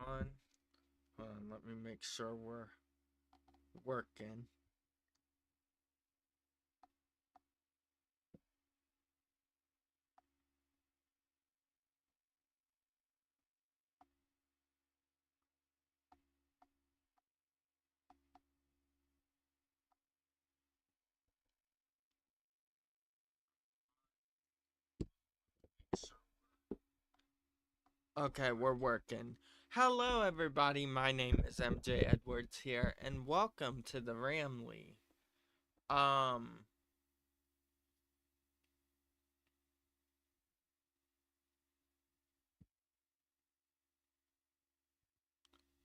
on. Hold on, let me make sure we're working. Okay, we're working. Hello, everybody. My name is MJ Edwards here, and welcome to the Ramley. Um,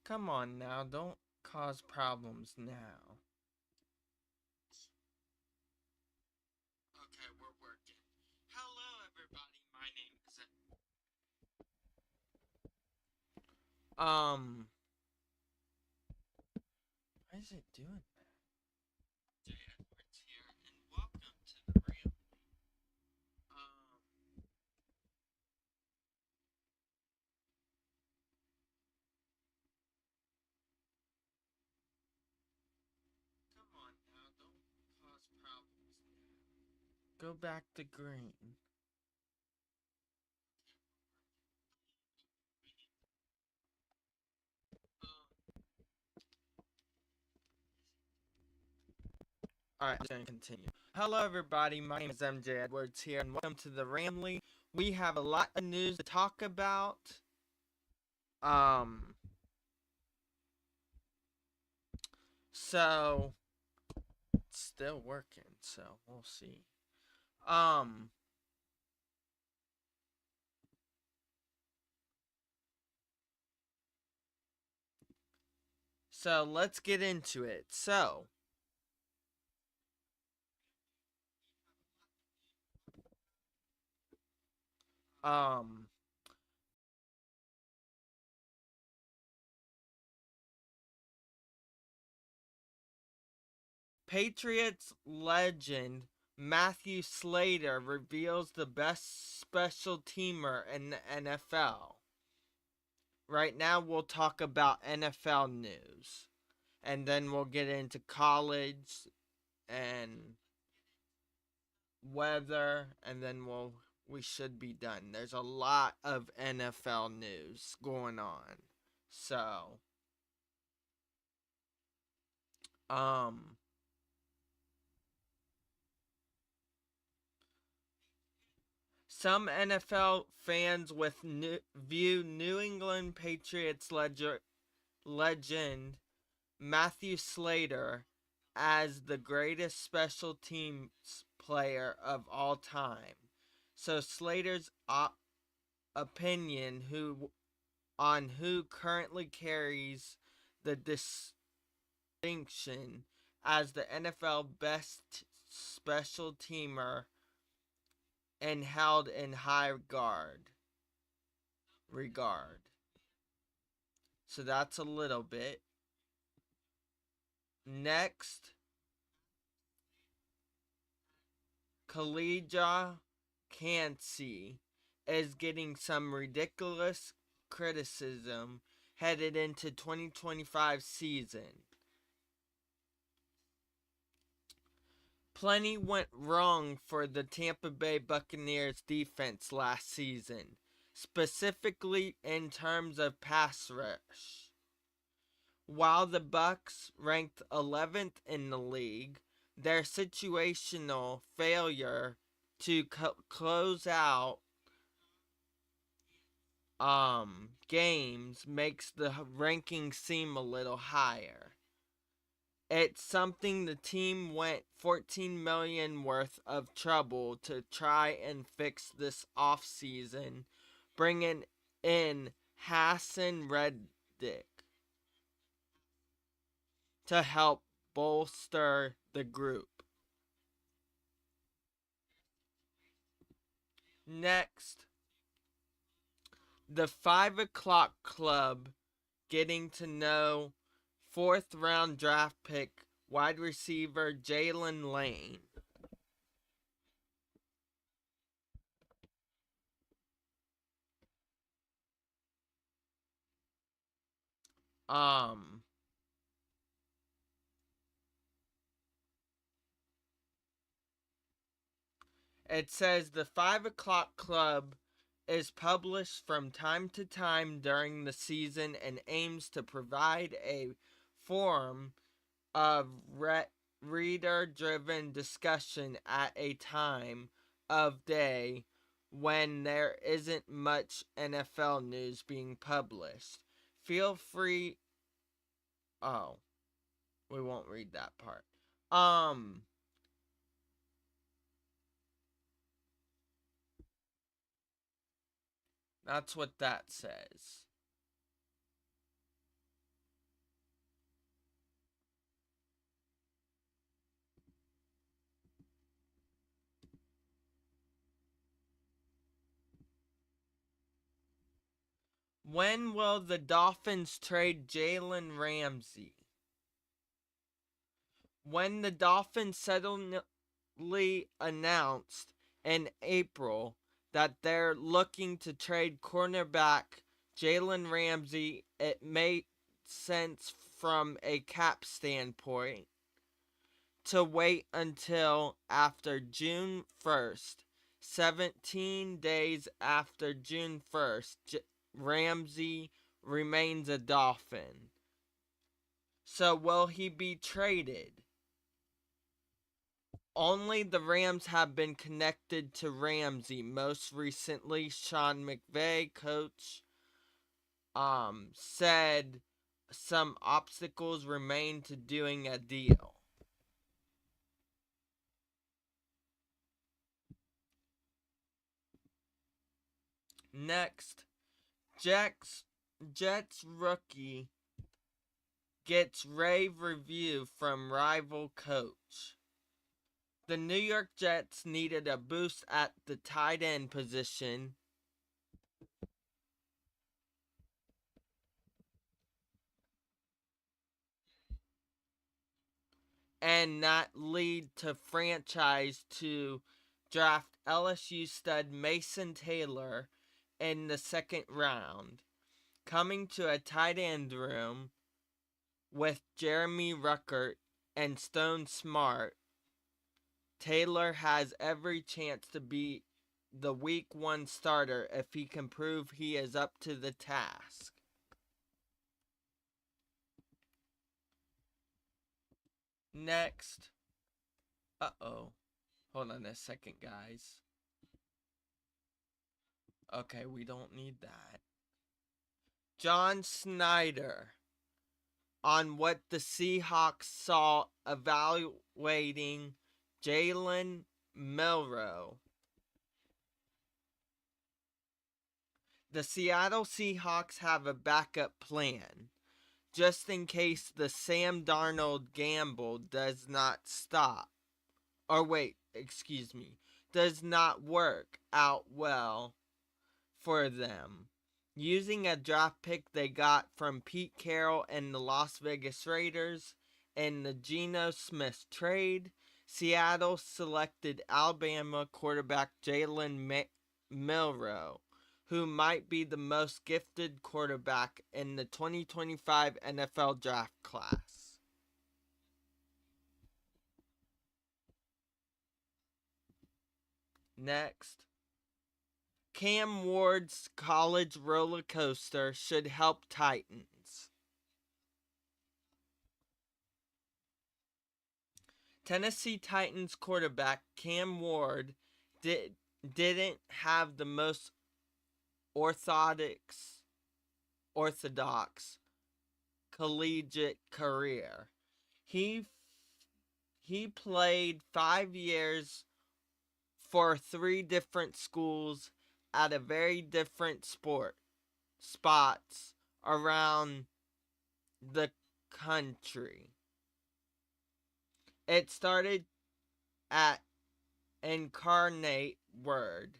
Come on now, don't cause problems now. Okay, we're working. Hello, everybody. My name is. Why is it doing that? MJ Edwards here, and welcome to the Ramley. Um. Come on now, don't cause problems now. Go back to green. Alright, just gonna continue. Hello everybody, my name is MJ Edwards here, and welcome to the Ramley. We have a lot of news to talk about. Um, so, it's still working, so we'll see. Um, so let's get into it. Um, Patriots legend Matthew Slater reveals the best special teamer in the NFL. Right now, we'll talk about NFL news, and then we'll get into college and weather, and then we should be done. There's a lot of NFL news going on. So, um some NFL fans view New England Patriots legend Matthew Slater as the greatest special teams player of all time. So Slater's opinion on who currently carries the distinction as the NFL best special teamer and held in high regard. So that's a little bit. Next, Kalijah Cansey is getting some ridiculous criticism headed into 2025 season. Plenty went wrong for the Tampa Bay Buccaneers defense last season, specifically in terms of pass rush. While the Bucs ranked 11th in the league, their situational failure to close out games makes the ranking seem a little higher. It's something the team went 14 million worth of trouble to try and fix this offseason, bringing in Hassan Reddick to help bolster the group. Next, the 5 o'clock club getting to know 4th round draft pick wide receiver Jalen Lane. Um, it says the 5 o'clock club is published from time to time during the season and aims to provide a forum of reader driven discussion at a time of day when there isn't much NFL news being published. Feel free. Oh, we won't read that part. Um, that's what that says. When will the Dolphins trade Jalen Ramsey? When the Dolphins suddenly announced in April that they're looking to trade cornerback Jalen Ramsey, it made sense from a cap standpoint to wait until after June 1st. 17 days after June 1st, Ramsey remains a Dolphin. So will he be traded? Only the Rams have been connected to Ramsey. Most recently, Sean McVay, coach, said some obstacles remain to doing a deal. Next, Jets rookie gets rave review from rival coach. The New York Jets needed a boost at the tight end position and not lead to franchise to draft LSU stud Mason Taylor in the second round, coming to a tight end room with Jeremy Ruckert and Stone Smart. Taylor has every chance to be the week 1 starter if he can prove he is up to the task. Next. Uh-oh. Hold on a second, guys. Okay, we don't need that. John Snyder on what the Seahawks saw evaluating Jalen Milroe. The Seattle Seahawks have a backup plan, just in case the Sam Darnold gamble does not stop. Or wait, excuse me, does not work out well for them. Using a draft pick they got from Pete Carroll and the Las Vegas Raiders in the Geno Smith trade, Seattle selected Alabama quarterback Jalen Milroe, who might be the most gifted quarterback in the 2025 NFL draft class. Next, Cam Ward's college roller coaster should help Titans. Tennessee Titans quarterback Cam Ward didn't have the most orthodox collegiate career. He played 5 years for 3 different schools at a very different spots around the country. It started at Incarnate Word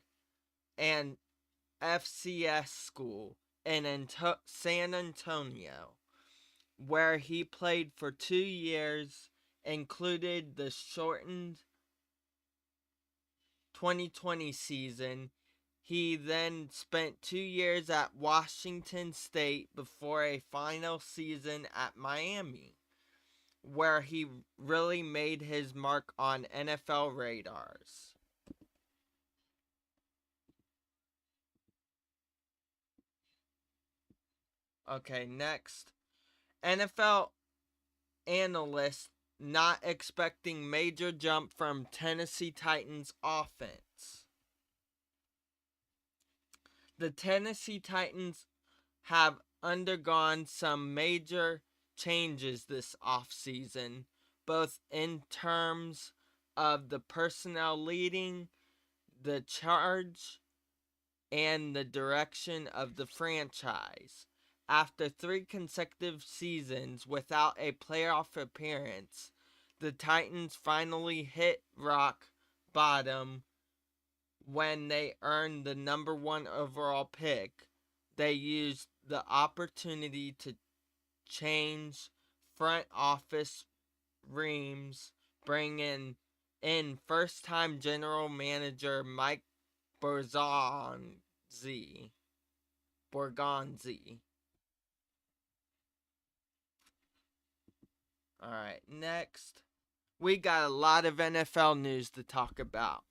and FCS school in San Antonio, where he played for 2 years, included the shortened 2020 season. He then spent 2 years at Washington State before a final season at Miami, where he really made his mark on NFL radars. Okay, next. NFL analysts not expecting major jump from Tennessee Titans offense. The Tennessee Titans have undergone some major changes this offseason, both in terms of the personnel leading the charge and the direction of the franchise. After 3 consecutive seasons without a playoff appearance, the Titans finally hit rock bottom when they earned the number 1 overall pick. They used the opportunity to change front office reams, bringing in first-time general manager Mike Borgonzi. Alright, next. We got a lot of NFL news to talk about,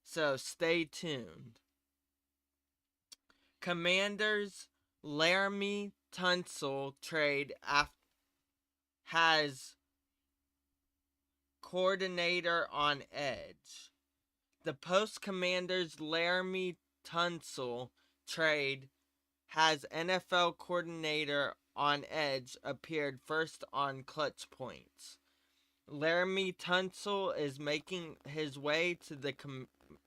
so stay tuned. Commanders' Laramie Tunsil trade has coordinator on edge. The post-Commanders' Laramie Tunsil trade has NFL coordinator on edge appeared first on Clutch Points. Laramie Tunsil is making his way to the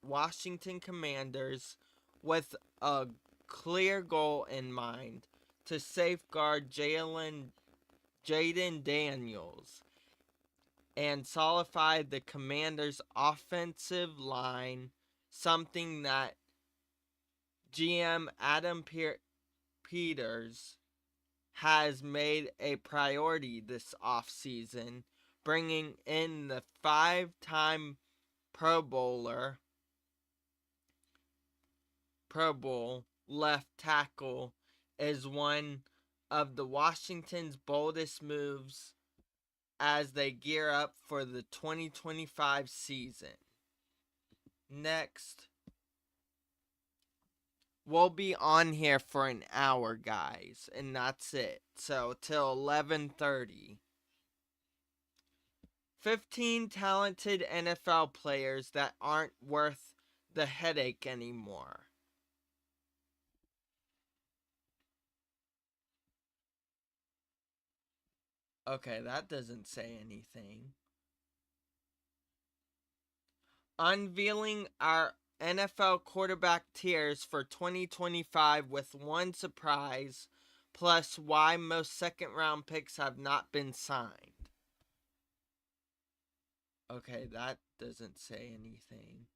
Washington Commanders with a clear goal in mind to safeguard Jaden Daniels and solidify the Commanders' offensive line, something that GM Adam Peters has made a priority this offseason, bringing in the 5-time Pro Bowl left tackle is one of the Washington's boldest moves as they gear up for the 2025 season. Next, we'll be on here for an hour, guys, and that's it. So till 11:30. 15 talented NFL players that aren't worth the headache anymore. Okay, that doesn't say anything. Unveiling our NFL quarterback tiers for 2025 with one surprise, plus why most second round picks have not been signed. Okay, that doesn't say anything.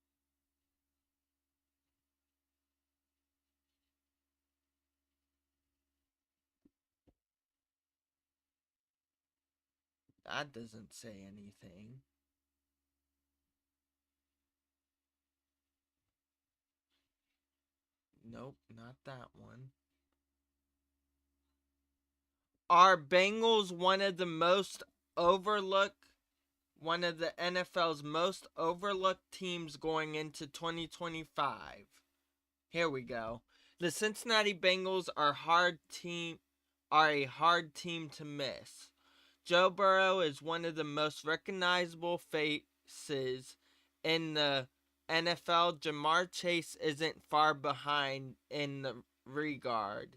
That doesn't say anything. Nope, not that one. Are Bengals one of the NFL's most overlooked teams going into 2025? Here we go. The Cincinnati Bengals are a hard team to miss. Joe Burrow is one of the most recognizable faces in the NFL. Jamar Chase isn't far behind in the regard.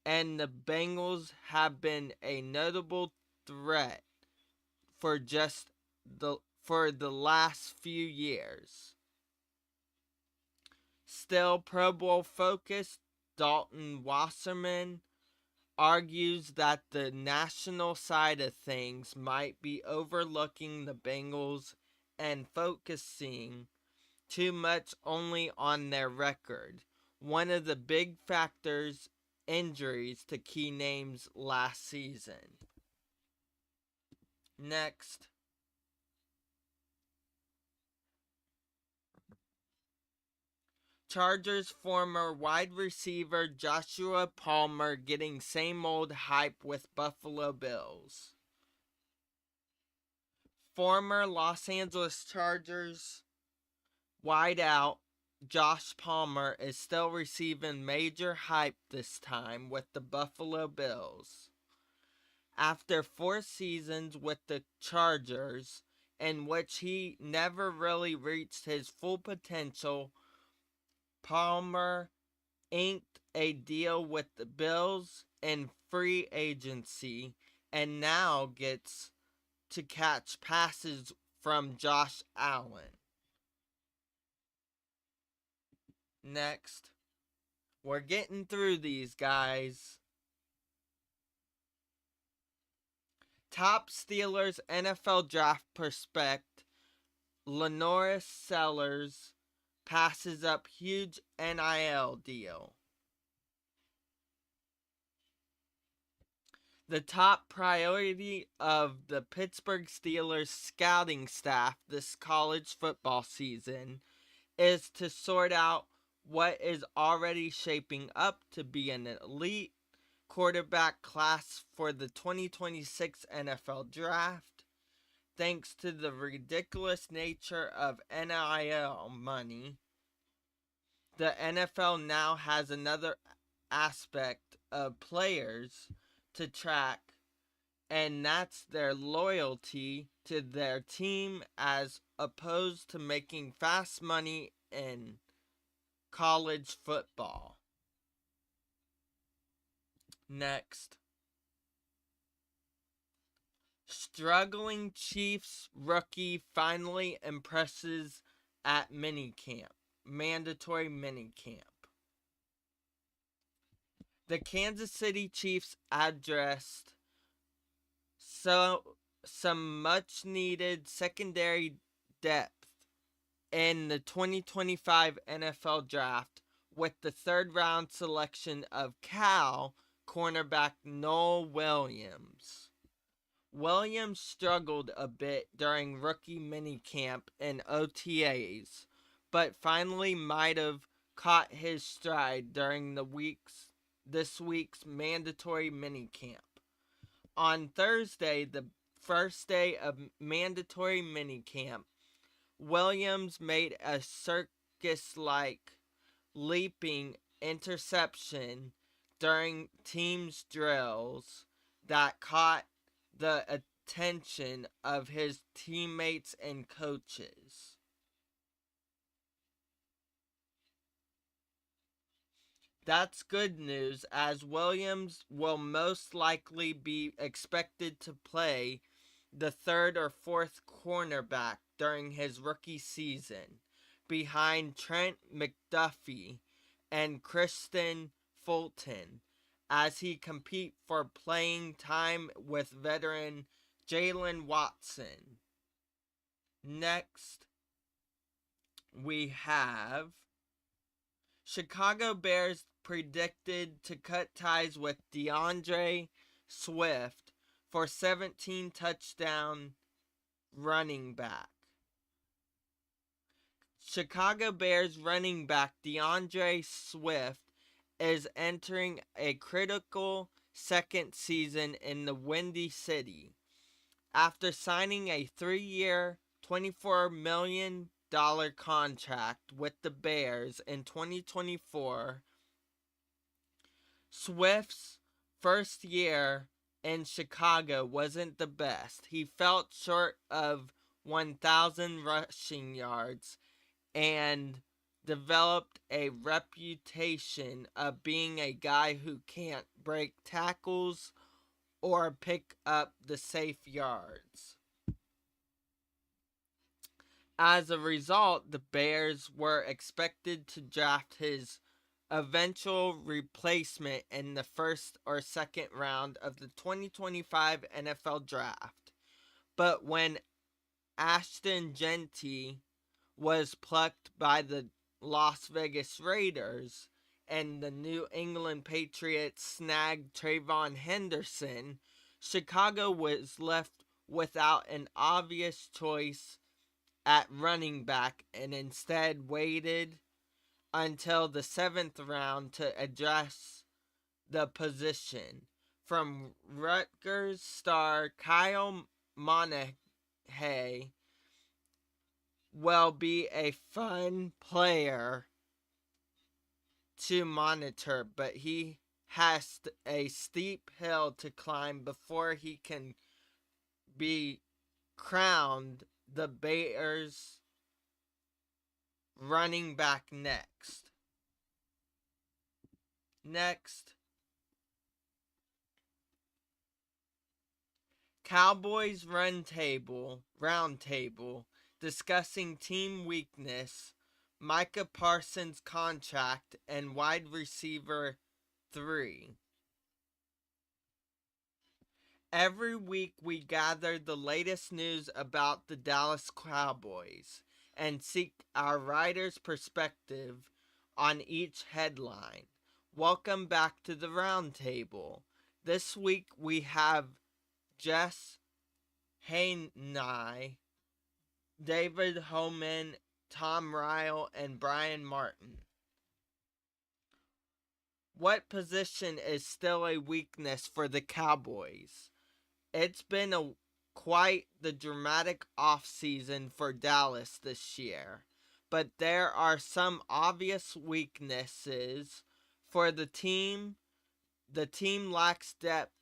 And the Bengals have been a notable threat for the last few years. Still Pro Bowl focused, Dalton Wasserman argues that the national side of things might be overlooking the Bengals and focusing too much only on their record. One of the big factors, injuries to key names last season. Next. Chargers former wide receiver Joshua Palmer getting same old hype with Buffalo Bills. Former Los Angeles Chargers wideout Josh Palmer is still receiving major hype this time with the Buffalo Bills. After 4 seasons with the Chargers, in which he never really reached his full potential, Palmer inked a deal with the Bills in free agency and now gets to catch passes from Josh Allen. Next, we're getting through these, guys. Top Steelers NFL draft prospect Lenore Sellers passes up huge NIL deal. The top priority of the Pittsburgh Steelers scouting staff this college football season is to sort out what is already shaping up to be an elite quarterback class for the 2026 NFL Draft, thanks to the ridiculous nature of NIL money. The NFL now has another aspect of players to track, and that's their loyalty to their team as opposed to making fast money in college football. Next, struggling Chiefs rookie finally impresses at minicamp, mandatory minicamp. The Kansas City Chiefs addressed some much needed secondary depth in the 2025 NFL Draft with the 3rd round selection of Cal cornerback Noel Williams. Williams struggled a bit during rookie minicamp and OTAs, but finally might have caught his stride during this week's mandatory minicamp. On Thursday, the first day of mandatory minicamp, Williams made a circus-like leaping interception during team's drills that caught the attention of his teammates and coaches. That's good news, as Williams will most likely be expected to play the 3rd or 4th cornerback during his rookie season, behind Trent McDuffie and Kristen Fulton, as he compete for playing time with veteran Jalen Watson. Next, we have Chicago Bears predicted to cut ties with DeAndre Swift for 17 touchdown running back. Chicago Bears running back DeAndre Swift is entering a critical second season in the Windy City. After signing a 3-year, $24 million contract with the Bears in 2024, Swift's first year in Chicago wasn't the best. He fell short of 1,000 rushing yards and developed a reputation of being a guy who can't break tackles or pick up the safe yards. As a result, the Bears were expected to draft his eventual replacement in the 1st or 2nd round of the 2025 NFL Draft. But when Ashton Genty was plucked by the Las Vegas Raiders and the New England Patriots snagged Trayvon Henderson, Chicago was left without an obvious choice at running back and instead waited until the 7th round to address the position. From Rutgers star Kyle Monahay will be a fun player to monitor, but he has a steep hill to climb before he can be crowned the Bears running back next. Cowboys roundtable discussing team weakness, Micah Parsons' contract, and wide receiver 3. Every week we gather the latest news about the Dallas Cowboys and seek our writer's perspective on each headline. Welcome back to the roundtable. This week we have Jess Hainai, David Homan, Tom Ryle, and Brian Martin. What position is still a weakness for the Cowboys? It's been quite the dramatic offseason for Dallas this year, but there are some obvious weaknesses for the team. The team lacks depth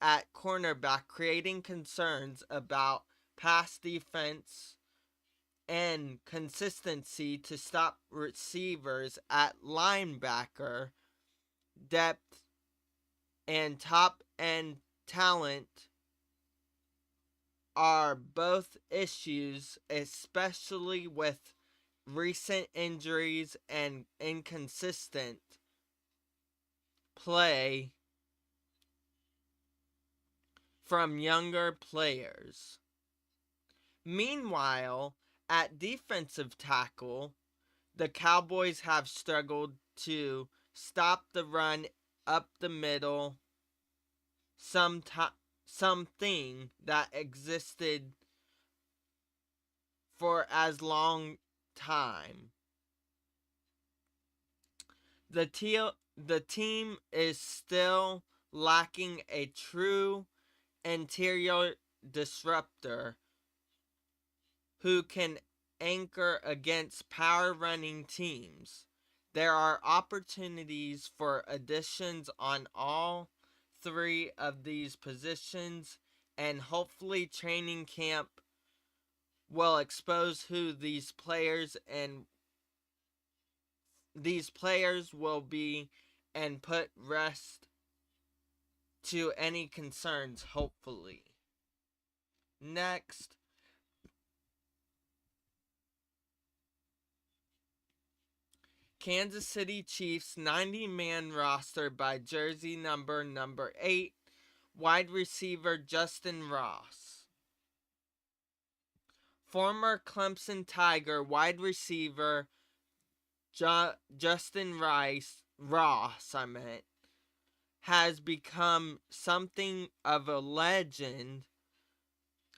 at cornerback, creating concerns about pass defense and consistency to stop receivers at linebacker. Depth and top end talent are both issues, especially with recent injuries and inconsistent play from younger players. Meanwhile, at defensive tackle, the Cowboys have struggled to stop the run up the middle, something that existed for as long time. The team is still lacking a true interior disruptor who can anchor against power running teams. There are opportunities for additions on all 3 of these positions, and hopefully training camp will expose who these players will be and put rest to any concerns, hopefully. Next, Kansas City Chiefs 90-man roster by jersey number 8, wide receiver Justin Ross. Former Clemson Tiger wide receiver Justin Ross has become something of a legend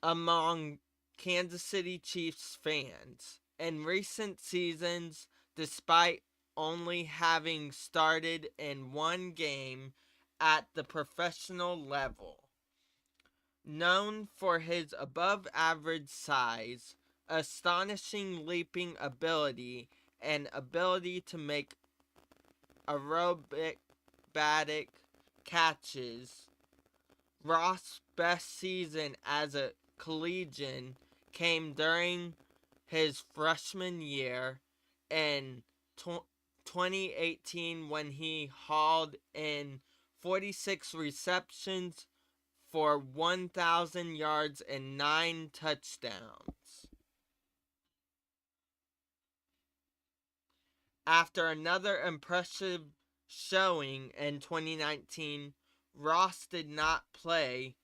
among Kansas City Chiefs fans. In recent seasons, despite only having started in 1 game at the professional level, known for his above-average size, astonishing leaping ability, and ability to make aerobatic catches, Ross' best season as a collegian came during his freshman year in 2018 when he hauled in 46 receptions for 1,000 yards and 9 touchdowns. After another impressive showing in 2019, Ross did not play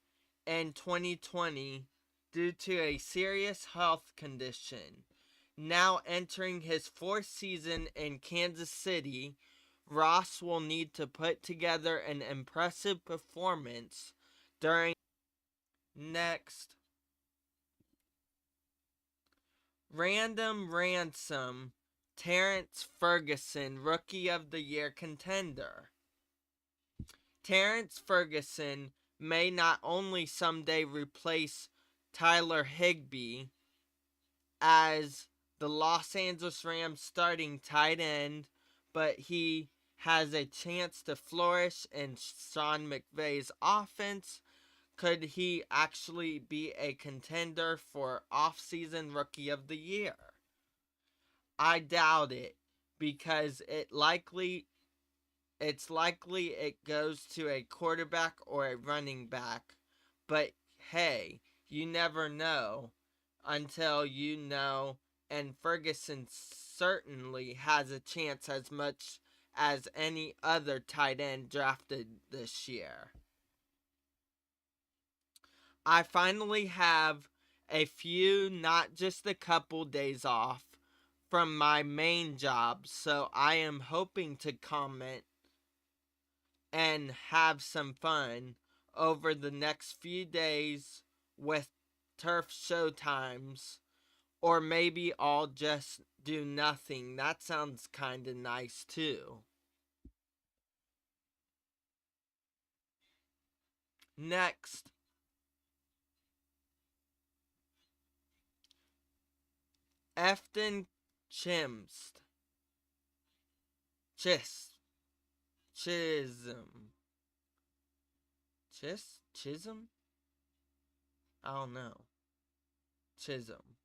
in 2020 due to a serious health condition. Now entering his 4th season in Kansas City, Ross will need to put together an impressive performance during. Next, Random Ransom Terrence Ferguson, Rookie of the Year contender. Terrence Ferguson may not only someday replace Tyler Higbee as the Los Angeles Rams starting tight end, but he has a chance to flourish in Sean McVay's offense. Could he actually be a contender for offseason Rookie of the Year? I doubt it, because it's likely it goes to a quarterback or a running back. But hey, you never know until you know, and Ferguson certainly has a chance as much as any other tight end drafted this year. I finally have a few, not just a couple days off from my main job, so I am hoping to comment and have some fun over the next few days with turf showtimes, or maybe I'll just do nothing. That sounds kind of nice too. Next, Efton Chimst. Chisholm. Chisholm? I don't know. Chisholm.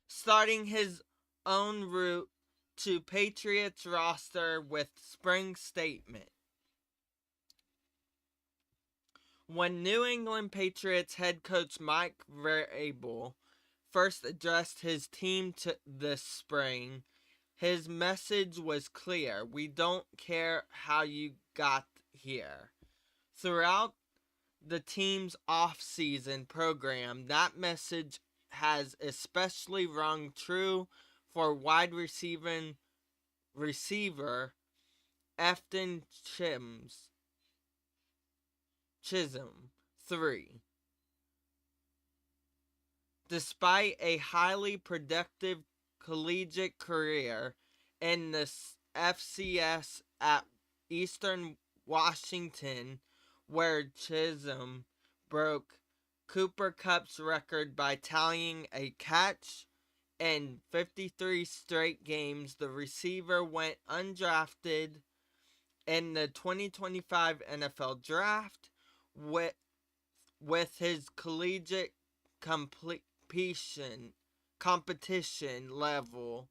Starting his own route to Patriots roster with spring statement. When New England Patriots head coach Mike Vrabel first addressed his team this spring, his message was clear: we don't care how you got here. Throughout the team's off-season program, that message has especially rung true for wide receiver Efton Chisholm, 3. Despite a highly productive collegiate career in the FCS at Eastern Washington, where Chisholm broke Cooper Kupp's record by tallying a catch in 53 straight games, the receiver went undrafted in the 2025 NFL Draft with his collegiate competition level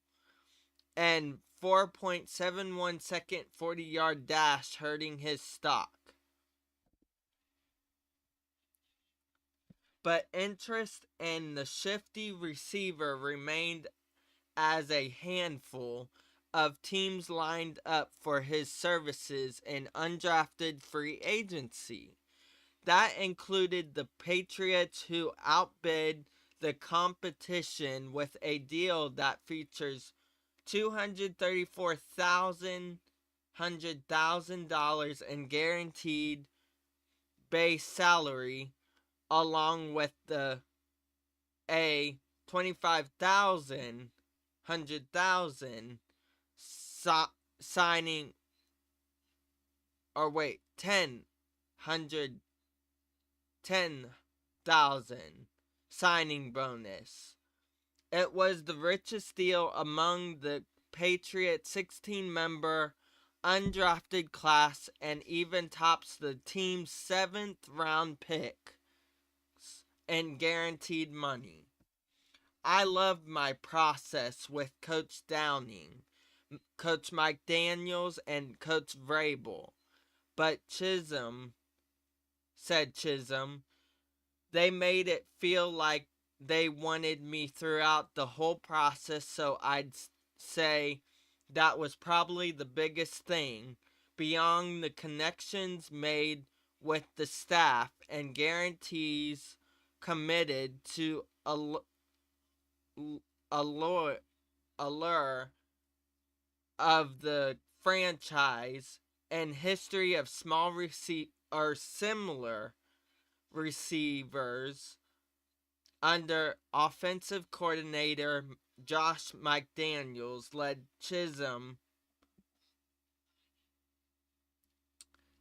and 4.71 second 40-yard dash hurting his stock. But interest in the shifty receiver remained, as a handful of teams lined up for his services in undrafted free agency. That included the Patriots, who outbid the competition with a deal that features $234,000 in guaranteed base salary, along with the a 25,000 100,000 signing, or wait, 10,000 signing bonus. It was the richest deal among the Patriots' 16-member undrafted class, and even tops the team's 7th round pick in guaranteed money. I loved my process with Coach Downing, Coach Mike Daniels, and Coach Vrabel. But Chisholm, they made it feel like they wanted me throughout the whole process, so I'd say that was probably the biggest thing, beyond the connections made with the staff and guarantees committed to allure of the franchise and history of small or similar receivers under offensive coordinator Josh McDaniels led Chisholm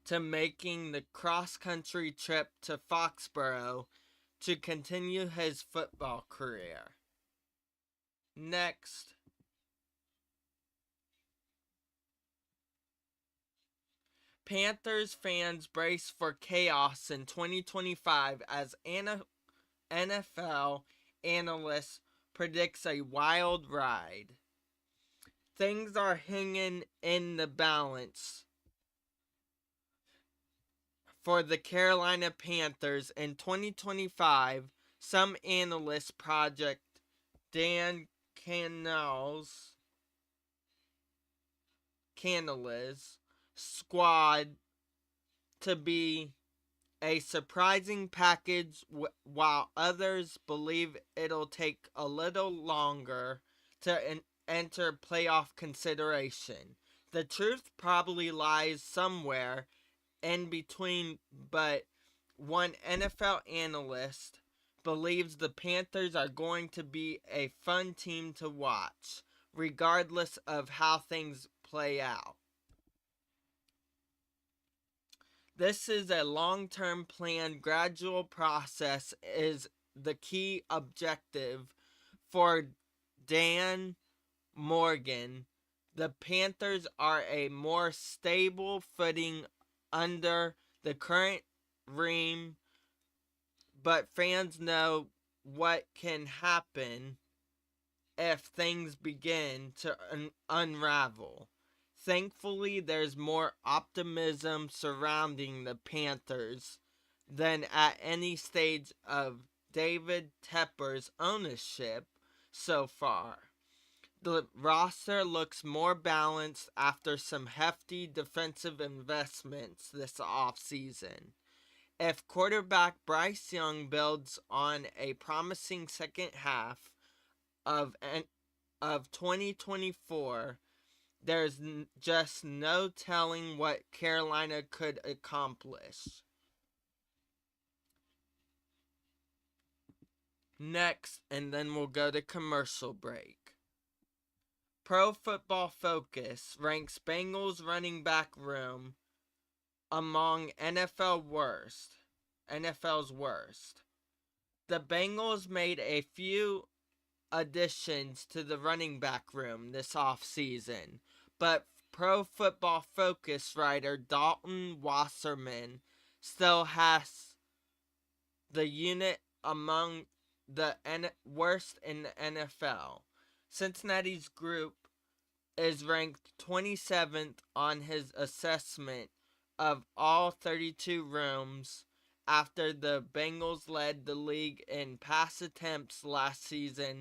to making the cross-country trip to Foxborough to continue his football career. Next, Panthers fans brace for chaos in 2025 as NFL analysts predicts a wild ride. Things are hanging in the balance for the Carolina Panthers in 2025. Some analysts project Dan Cannell's squad to be a surprising package, while others believe it'll take a little longer to enter playoff consideration. The truth probably lies somewhere in between, but one NFL analyst believes the Panthers are going to be a fun team to watch, regardless of how things play out. This is a long-term plan. Gradual process is the key objective for Dan Morgan. The Panthers are a more stable footing under the current regime, but fans know what can happen if things begin to unravel. Thankfully, there's more optimism surrounding the Panthers than at any stage of David Tepper's ownership so far. The roster looks more balanced after some hefty defensive investments this offseason. If quarterback Bryce Young builds on a promising second half of 2024, there's just no telling what Carolina could accomplish. Next, and then we'll go to commercial break. Pro Football Focus ranks Bengals running back room among NFL's worst. The Bengals made a few additions to the running back room this offseason, but Pro Football Focus writer Dalton Wasserman still has the unit among the worst in the NFL. Cincinnati's group is ranked 27th on his assessment of all 32 rooms after the Bengals led the league in pass attempts last season